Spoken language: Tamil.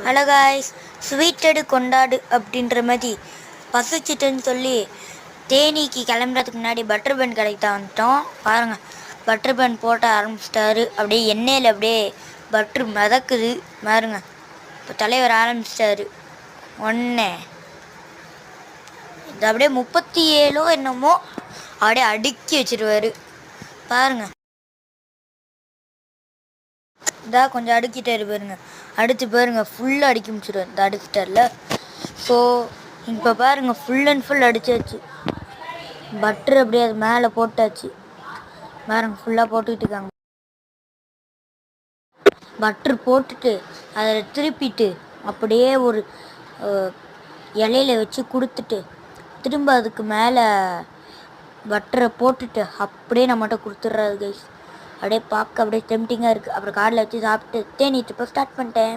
ஹலோ காய்ஸ், ஸ்வீட்டடு கொண்டாடு அப்படின்ற மாதிரி பசிச்சிட்டுன்னு சொல்லி தேனிக்கு கிளம்புறதுக்கு முன்னாடி பட்டர் பன் கடைக்கு தான் வந்துட்டோம். பாருங்கள், பட்டர் பன் போட்ட ஆரம்பிச்சிட்டாரு. அப்படியே எண்ணெயில் அப்படியே பட்ரு மிதக்குது பாருங்க. இப்போ தலைவர் ஆரம்பிச்சிட்டாரு. ஒன்று இது அப்படியே 37 என்னமோ அப்படியே அடுக்கி வச்சிருவாரு பாருங்கள். இதாக கொஞ்சம் அடுக்கிட்டாரு பாருங்க. அடுத்து பாருங்க, ஃபுல்லாக அடுக்கி முடிச்சிடுவார். இந்த அடுக்கிட்டார்ல. ஸோ இப்போ பாருங்க, ஃபுல் அண்ட் ஃபுல் அடிச்சாச்சு. பட்ரு அப்படியே அது மேலே போட்டாச்சு பாருங்க. ஃபுல்லாக போட்டுக்கிட்டு இருக்காங்க. பட்ரு போட்டுட்டு அதை திருப்பிட்டு அப்படியே ஒரு இலையில வச்சு கொடுத்துட்டு திரும்ப அதுக்கு மேலே பட்டரை போட்டுட்டு அப்படியே நம்மகிட்ட கொடுத்துட்றாரு கைஸ். அப்படியே பார்க்க அப்படியே டெம்டிங்காக இருக்குது. அப்புறம் கார்டில் வச்சு சாப்பிட்டு தேனி ட்ரிப்பை ஸ்டார்ட் பண்ணிட்டேன்.